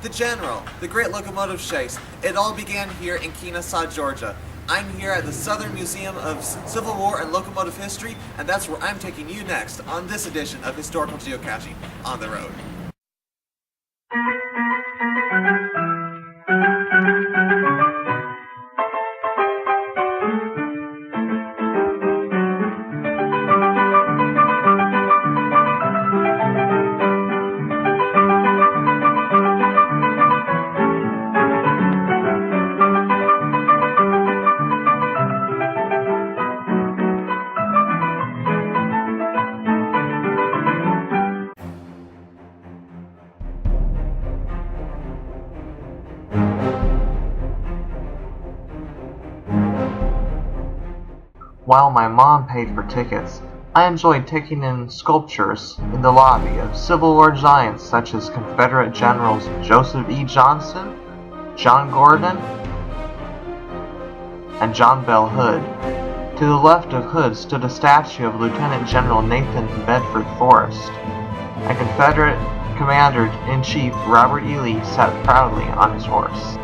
the General, the Great Locomotive Chase. It all began here in Kennesaw, Georgia. I'm here at the Southern Museum of Civil War and Locomotive History, and that's where I'm taking you next on this edition of Historical Geocaching on the Road. While my mom paid for tickets, I enjoyed taking in sculptures in the lobby of Civil War giants such as Confederate Generals Joseph E. Johnston, John Gordon, and John Bell Hood. To the left of Hood stood a statue of Lieutenant General Nathan Bedford Forrest, and Confederate Commander-in-Chief Robert E. Lee sat proudly on his horse.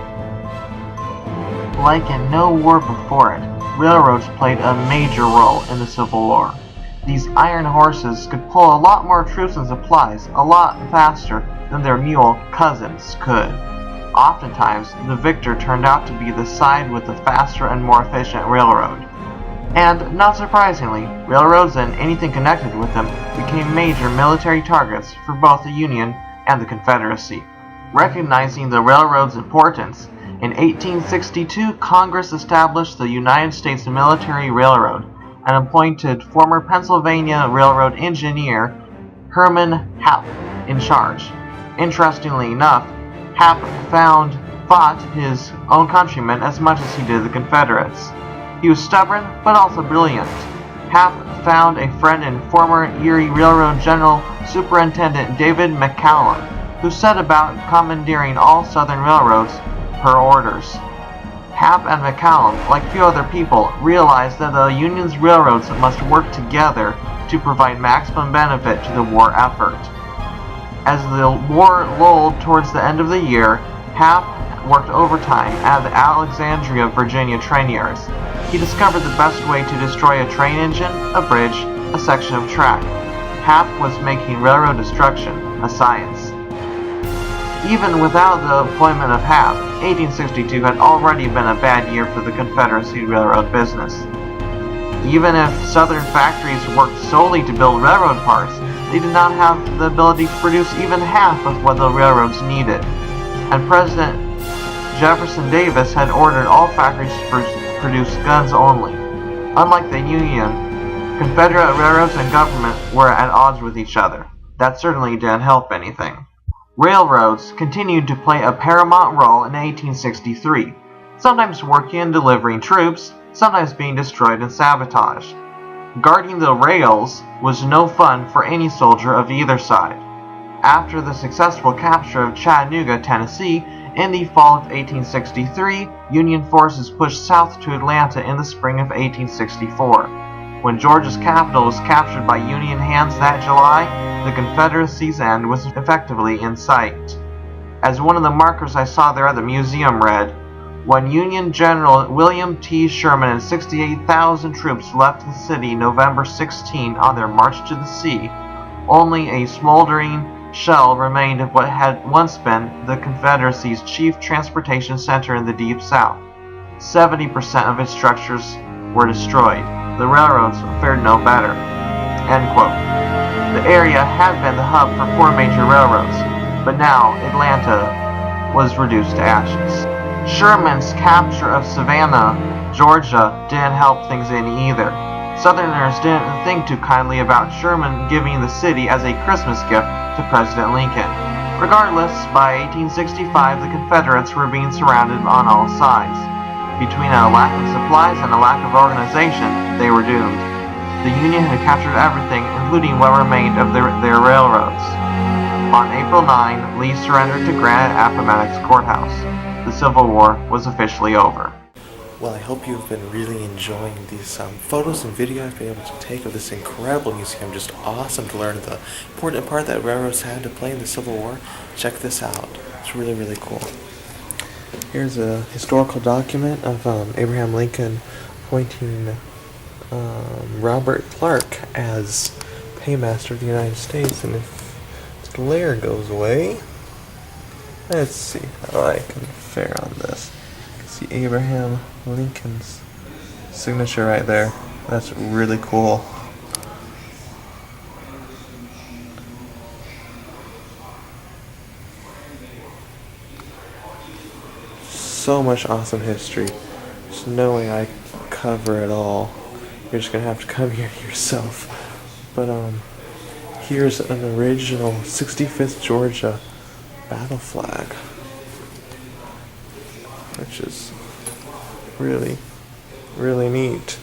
Like in no war before it, railroads played a major role in the Civil War. These iron horses could pull a lot more troops and supplies a lot faster than their mule cousins could. Oftentimes, the victor turned out to be the side with the faster and more efficient railroad. And, not surprisingly, railroads and anything connected with them became major military targets for both the Union and the Confederacy. Recognizing the railroad's importance, in 1862, Congress established the United States Military Railroad and appointed former Pennsylvania Railroad engineer Herman Happ in charge. Interestingly enough, Happ fought his own countrymen as much as he did the Confederates. He was stubborn, but also brilliant. Happ found a friend in former Erie Railroad General Superintendent David McCallum, who set about commandeering all Southern railroads per orders. Happ and McCallum, like few other people, realized that the Union's railroads must work together to provide maximum benefit to the war effort. As the war lulled towards the end of the year, Happ worked overtime at the Alexandria, Virginia train yards. He discovered the best way to destroy a train engine, a bridge, a section of track. Happ was making railroad destruction a science. Even without the appointment of Happ, 1862 had already been a bad year for the Confederacy railroad business. Even if Southern factories worked solely to build railroad parts, they did not have the ability to produce even half of what the railroads needed. And President Jefferson Davis had ordered all factories to produce guns only. Unlike the Union, Confederate railroads and government were at odds with each other. That certainly didn't help anything. Railroads continued to play a paramount role in 1863, sometimes working and delivering troops, sometimes being destroyed and sabotaged. Guarding the rails was no fun for any soldier of either side. After the successful capture of Chattanooga, Tennessee, in the fall of 1863, Union forces pushed south to Atlanta in the spring of 1864. When Georgia's capital was captured by Union hands that July, the Confederacy's end was effectively in sight. As one of the markers I saw there at the museum read, when Union General William T. Sherman and 68,000 troops left the city November 16 on their march to the sea, only a smoldering shell remained of what had once been the Confederacy's chief transportation center in the Deep South. 70% of its structures were destroyed. The railroads fared no better." End quote. The area had been the hub for 4 major railroads, but now Atlanta was reduced to ashes. Sherman's capture of Savannah, Georgia, didn't help things any either. Southerners didn't think too kindly about Sherman giving the city as a Christmas gift to President Lincoln. Regardless, by 1865 the Confederates were being surrounded on all sides. Between a lack of supplies and a lack of organization, they were doomed. The Union had captured everything, including what remained of their railroads. On April 9, Lee surrendered to Grant at Appomattox Courthouse. The Civil War was officially over. Well, I hope you've been really enjoying these photos and video I've been able to take of this incredible museum. Just awesome to learn the important part that railroads had to play in the Civil War. Check this out. It's really, really cool. Here's a historical document of Abraham Lincoln appointing Robert Clark as Paymaster of the United States. And if this glare goes away, let's see how I can fare on this. You can see Abraham Lincoln's signature right there. That's really cool. So much awesome history. There's no way I can cover it all. You're just gonna have to come here yourself. But here's an original 65th Georgia battle flag, which is really, really neat.